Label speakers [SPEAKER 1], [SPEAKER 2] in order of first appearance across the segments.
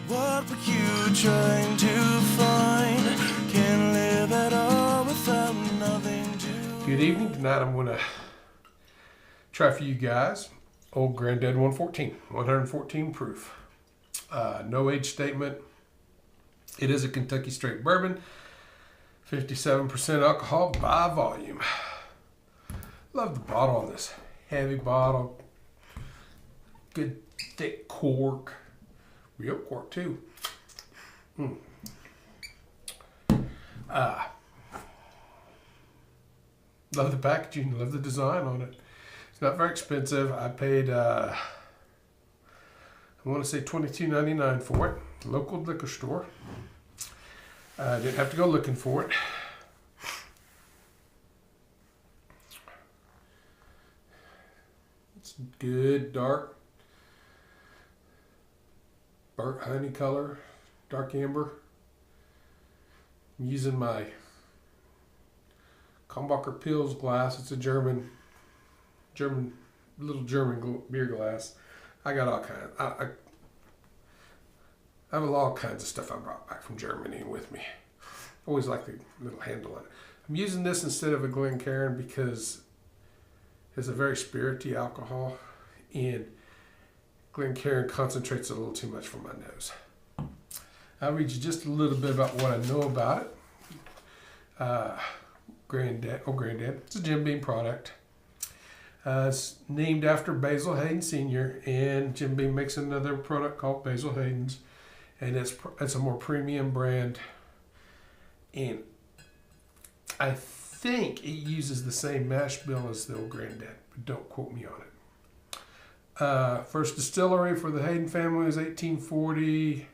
[SPEAKER 1] What were you trying to find? Can't live at all without nothing to...
[SPEAKER 2] Good evening. Tonight I'm going to try for you guys Old Granddad 114 proof. No age statement. It is a Kentucky straight bourbon. 57% alcohol by volume. Love the bottle on this. Heavy bottle. Good thick cork. Real cork too. Love the packaging. Love the design on it. It's not very expensive. I paid, I want to say $22.99 for it. Local liquor store. I didn't have to go looking for it. It's good, dark, burnt honey color, dark amber. I'm using my Kalmbacher Pils glass. It's a German beer glass. I got all kinds. I have all kinds of stuff I brought back from Germany with me. Always like the little handle on it. I'm using this instead of a Glencairn because it's a very spirity alcohol, and Glencairn concentrates a little too much for my nose. I'll read you just a little bit about what I know about it. Granddad. It's a Jim Beam product. It's named after Basil Hayden Sr., and Jim Beam makes another product called Basil Hayden's, and it's a more premium brand, and I think it uses the same mash bill as the Old Granddad, but don't quote me on it. First distillery for the Hayden family was 1840.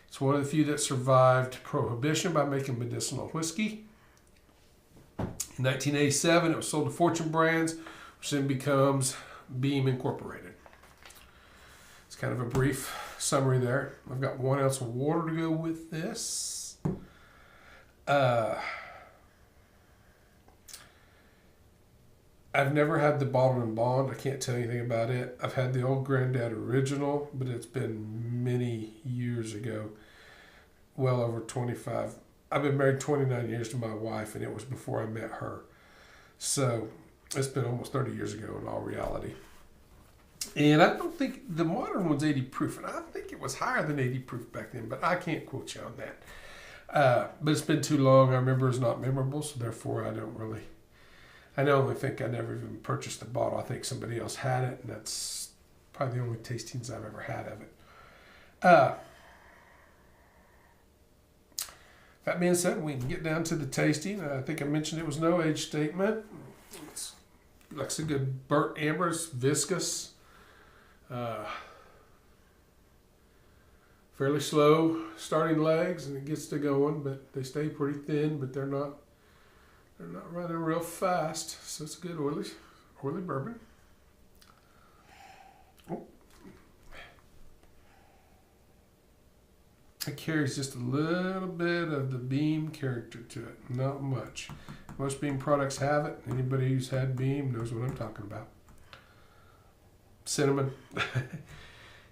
[SPEAKER 2] It's one of the few that survived Prohibition by making medicinal whiskey. In 1987, it was sold to Fortune Brands, which then becomes Beam Incorporated. It's kind of a brief summary there. I've got 1 ounce of water to go with this. I've never had the bottled and bond. I can't tell you anything about it. I've had the Old Granddad original, but it's been many years ago. Well over 25. I've been married 29 years to my wife, and it was before I met her. So it's been almost 30 years ago in all reality. And I don't think the modern one's 80 proof, and I think it was higher than 80 proof back then, but I can't quote you on that. But it's been too long. I remember it's not memorable, so therefore I only think I never even purchased the bottle. I think somebody else had it, and that's probably the only tastings I've ever had of it. That being said, we can get down to the tasting. I think I mentioned it was no age statement. It's like a good burnt amber. It's viscous. Fairly slow starting legs, and it gets to going, but they stay pretty thin, but they're not running real fast. So it's a good oily bourbon. Oh. It carries just a little bit of the Beam character to it. Not much. Most Beam products have it. Anybody who's had Beam knows what I'm talking about. Cinnamon.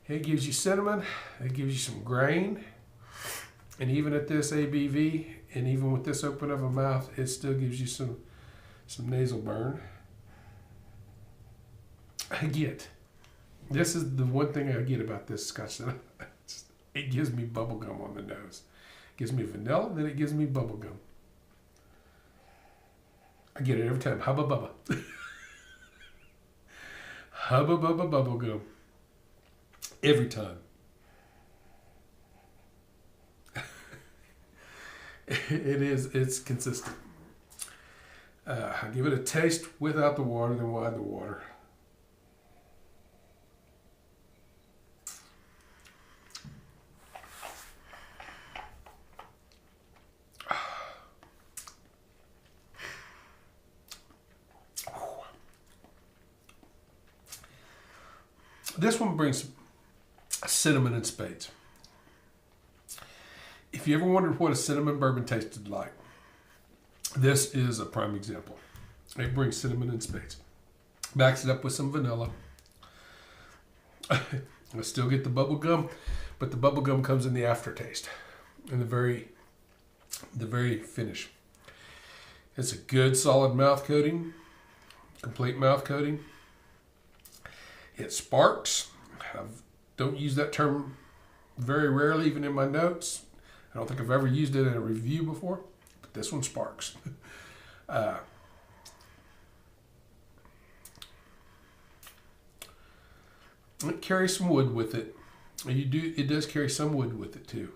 [SPEAKER 2] It gives you cinnamon. It gives you some grain. And even at this ABV, and even with this open of a mouth, it still gives you some nasal burn. This is the one thing I get about this Scotch. It gives me bubble gum on the nose. It gives me vanilla, then it gives me bubble gum. I get it every time. Hubba bubba. Hubba bubba bubble gum. Every time. It's consistent. I give it a taste without the water, then we'll add the water. This one brings cinnamon in spades. If you ever wondered what a cinnamon bourbon tasted like, this is a prime example. It brings cinnamon in spades. Backs it up with some vanilla. I still get the bubble gum, but the bubble gum comes in the aftertaste, in the very finish. It's a good solid mouth coating, complete mouth coating. It sparks. I don't use that term very rarely, even in my notes. I don't think I've ever used it in a review before, but this one sparks. It carries some wood with it. It does carry some wood with it too.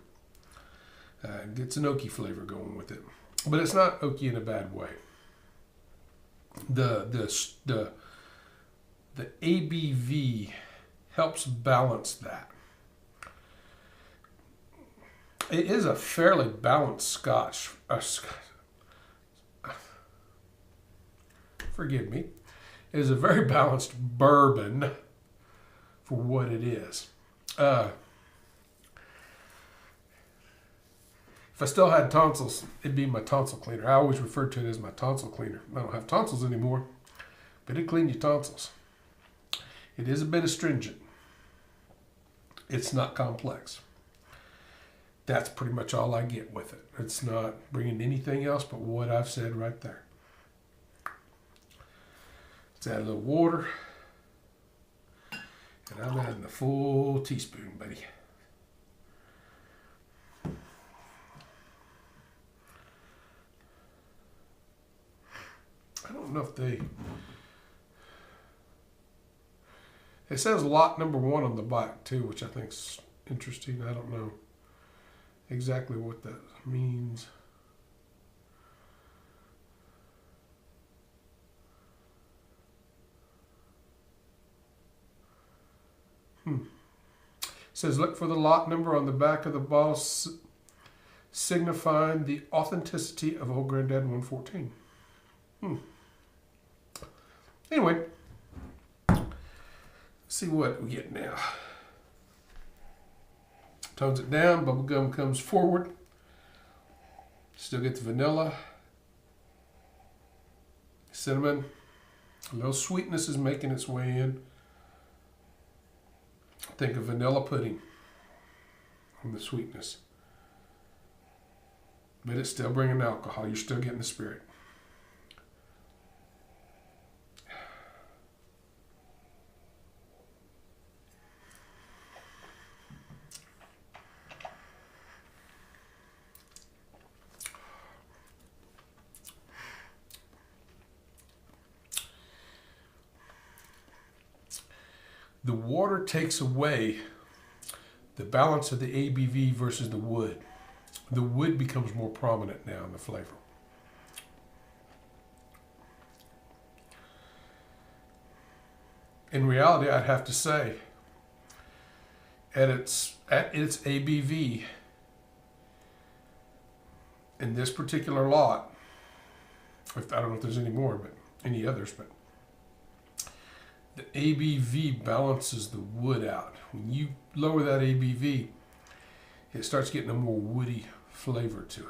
[SPEAKER 2] It gets an oaky flavor going with it, but it's not oaky in a bad way. The ABV helps balance that. It is a fairly balanced Scotch. Forgive me. It is a very balanced bourbon for what it is. If I still had tonsils, it'd be my tonsil cleaner. I always referred to it as my tonsil cleaner. I don't have tonsils anymore, but it'd clean your tonsils. It is a bit astringent. It's not complex. That's pretty much all I get with it. It's not bringing anything else but what I've said right there. Let's add a little water. And I'm adding a full teaspoon, buddy. I don't know if it says lot number 1 on the back too, which I think's interesting. I don't know exactly what that means. It says look for the lot number on the back of the bottle signifying the authenticity of Old Granddad 114. Anyway, let's see what we get now. Tones it down, bubblegum comes forward. Still get the vanilla, cinnamon. A little sweetness is making its way in. Think of vanilla pudding and the sweetness. But it's still bringing alcohol. You're still getting the spirit. The water takes away the balance of the ABV versus the wood. The wood becomes more prominent now in the flavor. In reality, I'd have to say, at its ABV, in this particular lot, I don't know if there's any more, but any others, but the ABV balances the wood out. When you lower that ABV, it starts getting a more woody flavor to it.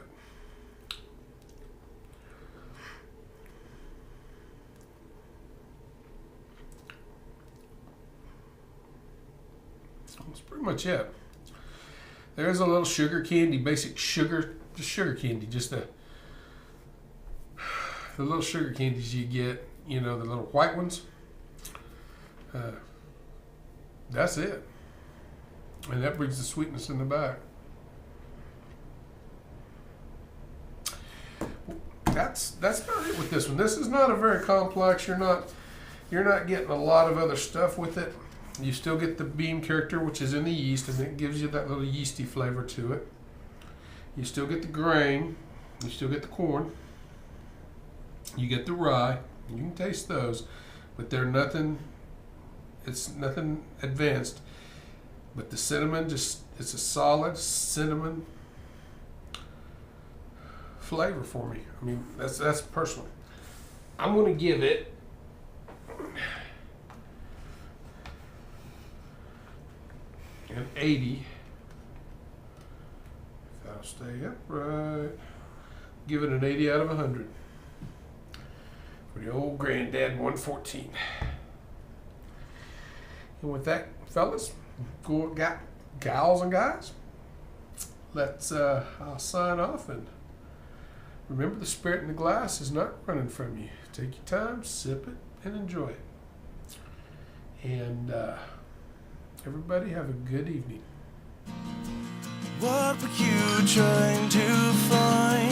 [SPEAKER 2] That's pretty much it. There's a little sugar candy, basic sugar, just sugar candy, just the little sugar candies you get, the little white ones. That's it. And that brings the sweetness in the back. That's about it with this one. This is not a very complex. You're not getting a lot of other stuff with it. You still get the bean character, which is in the yeast, and it gives you that little yeasty flavor to it. You still get the grain. You still get the corn. You get the rye. You can taste those, but they're nothing. It's nothing advanced. But the cinnamon, it's a solid cinnamon flavor for me. I mean, that's personally. I'm going to give it an 80. If I'll stay upright. Give it an 80 out of 100 for the Old Granddad 114. And with that, fellas, got gals and guys, I'll sign off, and remember, the spirit in the glass is not running from you. Take your time, sip it, and enjoy it. And everybody have a good evening.
[SPEAKER 1] What were you trying to find?